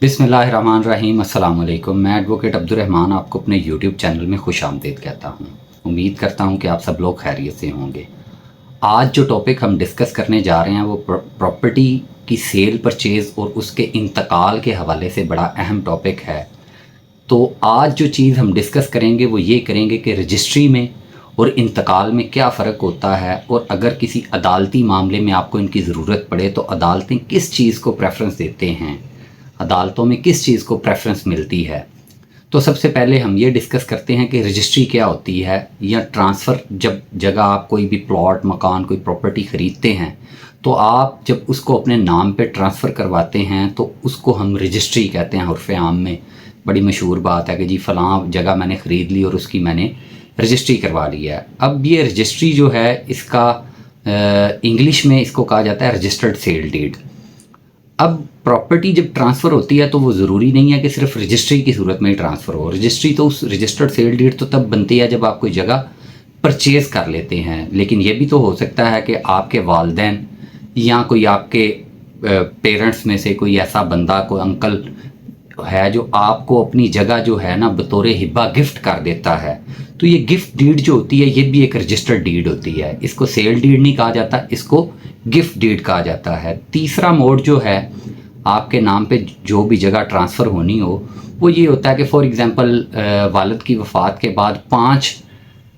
बिस्मिल्लाहिर्रहमानिर्रहीम। अस्सलाम वालेकुम। मैं एडवोकेट अब्दुर्रहमान आपको अपने यूट्यूब चैनल में खुश आमदीद कहता हूँ। उम्मीद करता हूँ कि आप सब लोग खैरियत से होंगे। आज जो टॉपिक हम डिस्कस करने जा रहे हैं वो प्रॉपर्टी की सेल परचेज़ और उसके इंतकाल के हवाले से बड़ा अहम टॉपिक है। तो आज जो चीज़ हम डिस्कस करेंगे वो ये करेंगे कि रजिस्ट्री में और इंतकाल में क्या फ़र्क होता है, और अगर किसी अदालती मामले में आपको इनकी ज़रूरत पड़े तो अदालतें किस चीज़ को प्रेफरेंस देते हैं, अदालतों में किस चीज़ को प्रेफरेंस मिलती है। तो सबसे पहले हम ये डिस्कस करते हैं कि रजिस्ट्री क्या होती है, या ट्रांसफ़र। जब जगह आप कोई भी प्लॉट, मकान, कोई प्रॉपर्टी ख़रीदते हैं तो आप जब उसको अपने नाम पे ट्रांसफ़र करवाते हैं तो उसको हम रजिस्ट्री कहते हैं। उर्फ़ आम में बड़ी मशहूर बात है कि जी फ़लाँ जगह मैंने ख़रीद ली और उसकी मैंने रजिस्ट्री करवा ली है। अब ये रजिस्ट्री जो है इसका इंग्लिश में इसको कहा जाता है रजिस्टर्ड सेल डीड। अब प्रॉपर्टी जब ट्रांसफ़र होती है तो वो ज़रूरी नहीं है कि सिर्फ रजिस्ट्री की सूरत में ही ट्रांसफ़र हो। रजिस्ट्री तो उस रजिस्टर्ड सेल डीड तो तब बनती है जब आप कोई जगह परचेज़ कर लेते हैं, लेकिन ये भी तो हो सकता है कि आपके वालिदैन या कोई आपके पेरेंट्स में से कोई ऐसा बंदा, कोई अंकल है जो आपको अपनी जगह जो है ना बतौर हिब्बा गिफ्ट कर देता है। तो ये गिफ्ट डीड जो होती है ये भी एक रजिस्टर्ड डीड होती है। इसको सेल डीड नहीं कहा जाता, इसको गिफ्ट डीड कहा जाता है। तीसरा मोड जो है आपके नाम पे जो भी जगह ट्रांसफ़र होनी हो वो ये होता है कि फॉर एग्ज़ाम्पल वालिद की वफ़ात के बाद 5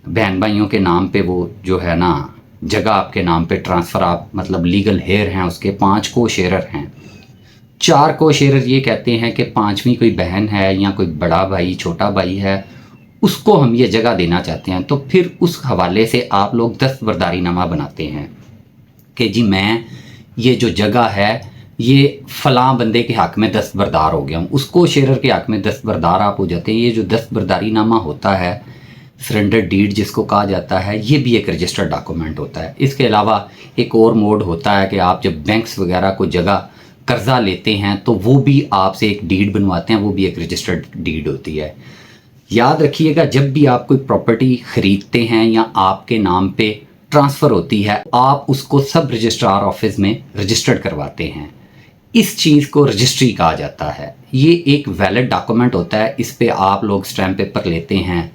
बहन भाइयों के नाम पे वो जो है ना जगह आपके नाम पे ट्रांसफ़र, आप मतलब लीगल हेयर हैं उसके, 5 को शेयरर हैं। 4 को शेयरर ये कहते हैं कि 5वीं कोई बहन है या कोई बड़ा भाई, छोटा भाई है, उसको हम ये जगह देना चाहते हैं। तो फिर उस हवाले से आप लोग दस्तबरदारी नामा बनाते हैं कि जी मैं ये जो जगह है ये फ़लाँ बंदे के हक़ में दस्तबरदार हो गया हूँ, उसको शेयरर के हक़ में दस्तबरदार आप हो जाते हैं। ये जो दस्तबरदारी नामा होता है, सरेंडर डीड जिसको कहा जाता है, ये भी एक रजिस्टर्ड डॉक्यूमेंट होता है। इसके अलावा एक और मोड होता है कि आप जब बैंक्स वगैरह को जगह कर्ज़ा लेते हैं तो वो भी आपसे एक डीड बनवाते हैं, वो भी एक रजिस्टर्ड डीड होती है। याद रखिएगा, जब भी आप कोई प्रॉपर्टी ख़रीदते हैं या आपके नाम पे ट्रांसफ़र होती है आप उसको सब रजिस्ट्रार ऑफिस में रजिस्टर्ड करवाते हैं। इस चीज़ को रजिस्ट्री कहा जाता है। ये एक वैलिड डॉक्यूमेंट होता है, इस पे आप लोग स्टैम्प पेपर लेते हैं,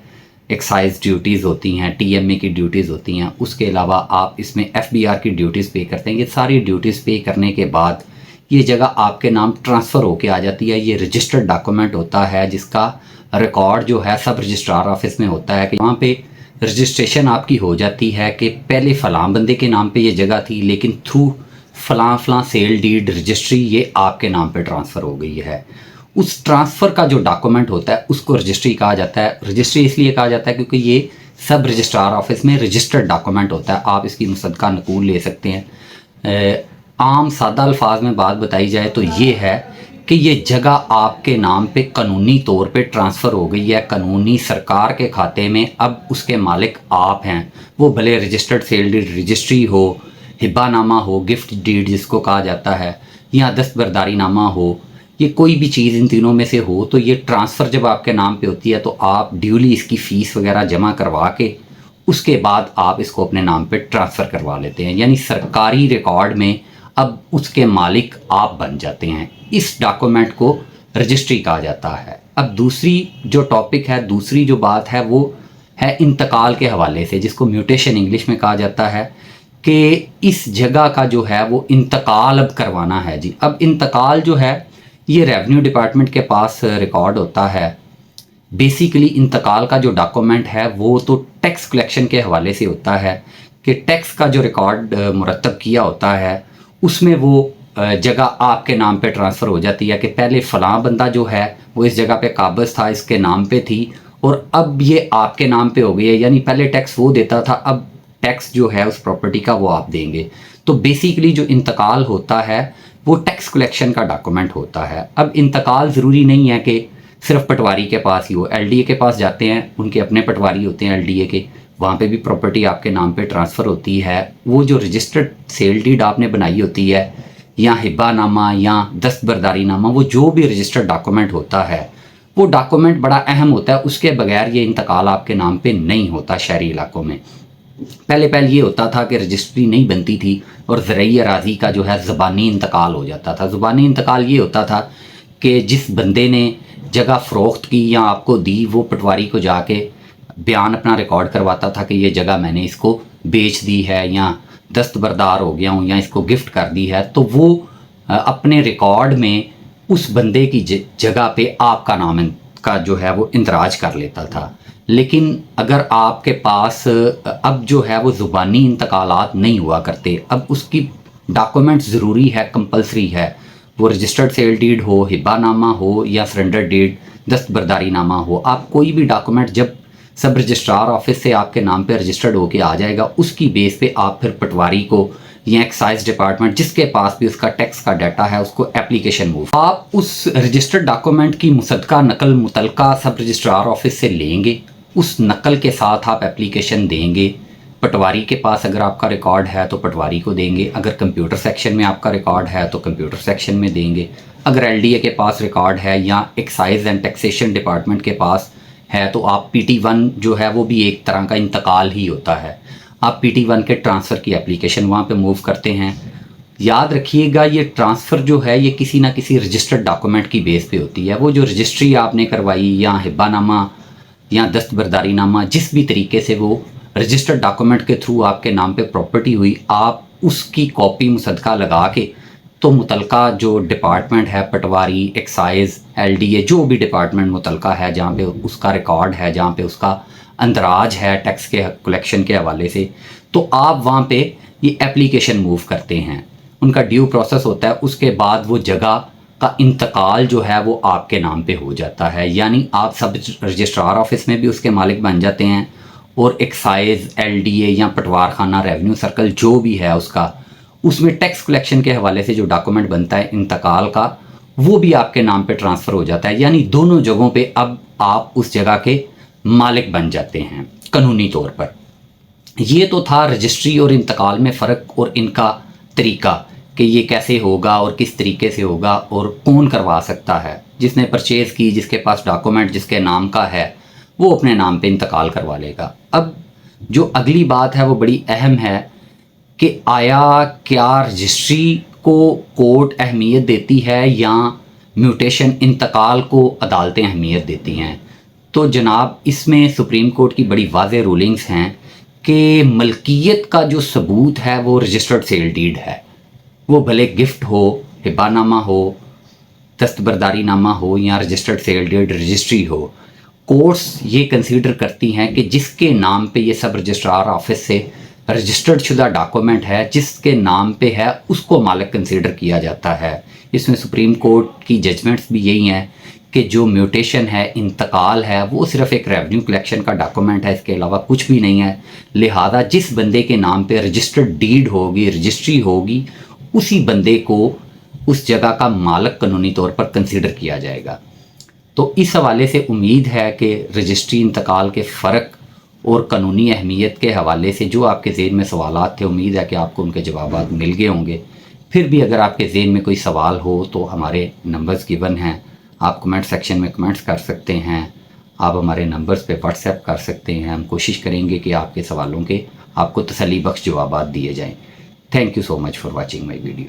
एक्साइज ड्यूटीज़ होती हैं, टीएमए की ड्यूटीज़ होती हैं, उसके अलावा आप इसमें एफबीआर की ड्यूटीज़ पे करते हैं। ये सारी ड्यूटीज़ पे करने के बाद ये जगह आपके नाम ट्रांसफ़र होके आ जाती है। ये रजिस्टर्ड डॉक्यूमेंट होता है जिसका रिकॉर्ड जो है सब रजिस्ट्रार ऑफिस में होता है कि वहाँ पे रजिस्ट्रेशन आपकी हो जाती है कि पहले फ़लाँ बंदे के नाम पे ये जगह थी, लेकिन थ्रू फ़लाँ सेल डीड रजिस्ट्री ये आपके नाम पे ट्रांसफ़र हो गई है। उस ट्रांसफ़र का जो डॉक्यूमेंट होता है उसको रजिस्ट्री कहा जाता है। रजिस्ट्री इसलिए कहा जाता है क्योंकि ये सब रजिस्ट्रार ऑफिस में रजिस्टर्ड डॉक्यूमेंट होता है। आप इसकी मुसद्दका नकूल ले सकते हैं। आम सादा अल्फाज में बात बताई जाए तो ये है कि ये जगह आपके नाम पे कानूनी तौर पे ट्रांसफ़र हो गई है, कानूनी सरकार के खाते में। अब उसके मालिक आप हैं, वो भले रजिस्टर्ड सेल डीड रजिस्ट्री हो, हिब्बानामा हो, गिफ्ट डीड जिसको कहा जाता है, या दस्तबरदारी नामा हो, ये कोई भी चीज़ इन तीनों में से हो, तो ये ट्रांसफ़र जब आपके नाम पे होती है तो आप ड्यूली इसकी फ़ीस वगैरह जमा करवा के उसके बाद आप इसको अपने नाम पे ट्रांसफ़र करवा लेते हैं। यानी सरकारी रिकॉर्ड में अब उसके मालिक आप बन जाते हैं। इस डॉक्यूमेंट को रजिस्ट्री कहा जाता है। अब दूसरी जो टॉपिक है, दूसरी जो बात है वो है इंतकाल के हवाले से, जिसको म्यूटेशन इंग्लिश में कहा जाता है कि इस जगह का जो है वो इंतकाल अब करवाना है जी। अब इंतकाल जो है ये रेवेन्यू डिपार्टमेंट के पास रिकॉर्ड होता है। बेसिकली इंतकाल का जो डॉक्यूमेंट है वो तो टैक्स कलेक्शन के हवाले से होता है कि टैक्स का जो रिकॉर्ड मुरतब किया होता है उसमें वो जगह आपके नाम पे ट्रांसफ़र हो जाती है कि पहले फ़लाँ बंदा जो है वो इस जगह पे काबज़ था, इसके नाम पे थी, और अब ये आपके नाम पे हो गई है। यानी पहले टैक्स वो देता था, अब टैक्स जो है उस प्रॉपर्टी का वो आप देंगे। तो बेसिकली जो इंतकाल होता है वो टैक्स कलेक्शन का डॉक्यूमेंट होता है। अब इंतकाल ज़रूरी नहीं है कि सिर्फ पटवारी के पास ही हो, एलडीए के पास जाते हैं, उनके अपने पटवारी होते हैं एलडीए के, वहाँ पे भी प्रॉपर्टी आपके नाम पे ट्रांसफ़र होती है। वो जो रजिस्टर्ड सेल डीड आपने बनाई होती है या हिब्बानामा या दस्तबरदारी नामा, वो जो भी रजिस्टर्ड डॉक्यूमेंट होता है वो डॉक्यूमेंट बड़ा अहम होता है। उसके बगैर ये इंतकाल आपके नाम पे नहीं होता शहरी इलाकों में। पहले ये होता था कि रजिस्ट्री नहीं बनती थी और ज़रई अराज़ी का जो है ज़बानी इंतकाल हो जाता था। ज़बानी इंतकाल ये होता था کہ جس بندے نے جگہ فروخت کی یا آپ کو دی، وہ پٹواری کو جا کے بیان اپنا ریکارڈ کرواتا تھا کہ یہ جگہ میں نے اس کو بیچ دی ہے یا دستبردار ہو گیا ہوں یا اس کو گفٹ کر دی ہے، تو وہ اپنے ریکارڈ میں اس بندے کی جگہ پہ آپ کا نام کا جو ہے وہ اندراج کر لیتا تھا۔ لیکن اگر آپ کے پاس اب جو ہے وہ زبانی انتقالات نہیں ہوا کرتے، اب اس کی ڈاکومنٹ ضروری ہے، کمپلسری ہے، وہ رجسٹرڈ سیل ڈیڈ ہو، ہبہ نامہ ہو یا سرنڈر ڈیڈ دستبرداری نامہ ہو، آپ کوئی بھی ڈاکومنٹ جب سب رجسٹرار آفس سے آپ کے نام پہ رجسٹرڈ ہو کے آ جائے گا، اس کی بیس پہ آپ پھر پٹواری کو یا ایکسائز ڈپارٹمنٹ جس کے پاس بھی اس کا ٹیکس کا ڈیٹا ہے اس کو اپلیکیشن موو، آپ اس رجسٹرڈ ڈاکومنٹ کی مصدقہ نقل متعلقہ سب رجسٹرار آفس سے لیں گے، اس نقل کے ساتھ آپ اپلیکیشن دیں گے۔ پٹواری کے پاس اگر آپ کا ریکارڈ ہے تو پٹواری کو دیں گے، اگر کمپیوٹر سیکشن میں آپ کا ریکارڈ ہے تو کمپیوٹر سیکشن میں دیں گے، اگر ایل ڈی اے کے پاس ریکارڈ ہے یا ایکسائز اینڈ ٹیکسیشن ڈپارٹمنٹ کے پاس ہے تو آپ پی ٹی ون جو ہے وہ بھی ایک طرح کا انتقال ہی ہوتا ہے، آپ پی ٹی ون کے ٹرانسفر کی اپلیکیشن وہاں پہ موو کرتے ہیں۔ یاد رکھیے گا یہ ٹرانسفر جو ہے یہ کسی نہ کسی رجسٹرڈ ڈاکومنٹ کی بیس پہ ہوتی ہے، وہ جو رجسٹری آپ نے کروائی یا ہبہ نامہ یا دستبرداری نامہ جس بھی طریقے سے وہ رجسٹرڈ ڈاکومنٹ کے تھرو آپ کے نام پہ پراپرٹی ہوئی، آپ اس کی کاپی مصدقہ لگا کے تو متعلقہ جو ڈپارٹمنٹ ہے، patwari, excise, L D A, جو بھی ڈپارٹمنٹ متعلقہ ہے جہاں پہ اس کا ریکارڈ ہے، جہاں پہ اس کا اندراج ہے ٹیکس کے کلیکشن کے حوالے سے، تو آپ وہاں پہ یہ اپلیکیشن موو کرتے ہیں، ان کا ڈیو پروسیس ہوتا ہے، اس کے بعد وہ جگہ کا انتقال جو ہے وہ آپ کے نام پہ ہو جاتا ہے، یعنی آپ سب رجسٹرار آفس میں بھی اس کے مالک بن جاتے ہیں، اور ایکسائز، ایل ڈی اے یا پٹوار خانہ، ریونیو سرکل جو بھی ہے اس میں ٹیکس کلیکشن کے حوالے سے جو ڈاکومنٹ بنتا ہے انتقال کا، وہ بھی آپ کے نام پہ ٹرانسفر ہو جاتا ہے، یعنی دونوں جگہوں پہ اب آپ اس جگہ کے مالک بن جاتے ہیں قانونی طور پر۔ یہ تو تھا رجسٹری اور انتقال میں فرق اور ان کا طریقہ کہ یہ کیسے ہوگا اور کس طریقے سے ہوگا اور کون کروا سکتا ہے، جس نے پرچیز کی، جس کے پاس ڈاکومنٹ جس کے نام کا ہے وہ اپنے نام پہ انتقال کروا لے گا۔ اب جو اگلی بات ہے وہ بڑی اہم ہے کہ آیا کیا رجسٹری کو کورٹ اہمیت دیتی ہے یا میوٹیشن انتقال کو عدالتیں اہمیت دیتی ہیں؟ تو جناب اس میں سپریم کورٹ کی بڑی واضح رولنگز ہیں کہ ملکیت کا جو ثبوت ہے وہ رجسٹرڈ سیل ڈیڈ ہے، وہ بھلے گفٹ ہو، ہبہ نامہ ہو، دستبرداری نامہ ہو یا رجسٹرڈ سیل ڈیڈ رجسٹری ہو، کورٹس یہ کنسیڈر کرتی ہیں کہ جس کے نام پہ یہ سب رجسٹرار آفس سے رجسٹرڈ شدہ ڈاکومنٹ ہے، جس کے نام پہ ہے اس کو مالک کنسیڈر کیا جاتا ہے۔ اس میں سپریم کورٹ کی ججمنٹس بھی یہی ہیں کہ جو میوٹیشن ہے، انتقال ہے، وہ صرف ایک ریونیو کلیکشن کا ڈاکومنٹ ہے، اس کے علاوہ کچھ بھی نہیں ہے، لہذا جس بندے کے نام پہ رجسٹرڈ ڈیڈ ہوگی، رجسٹری ہوگی، اسی بندے کو اس جگہ کا مالک قانونی طور پر کنسیڈر کیا جائے گا۔ تو اس حوالے سے امید ہے کہ رجسٹری انتقال کے فرق اور قانونی اہمیت کے حوالے سے جو آپ کے ذہن میں سوالات تھے، امید ہے کہ آپ کو ان کے جوابات مل گئے ہوں گے۔ پھر بھی اگر آپ کے ذہن میں کوئی سوال ہو تو ہمارے نمبرز گیون ہیں، آپ کمنٹ سیکشن میں کمنٹس کر سکتے ہیں، آپ ہمارے نمبرز پہ واٹس ایپ کر سکتے ہیں، ہم کوشش کریں گے کہ آپ کے سوالوں کے آپ کو تسلی بخش جوابات دیے جائیں۔ Thank you so much for watching my video.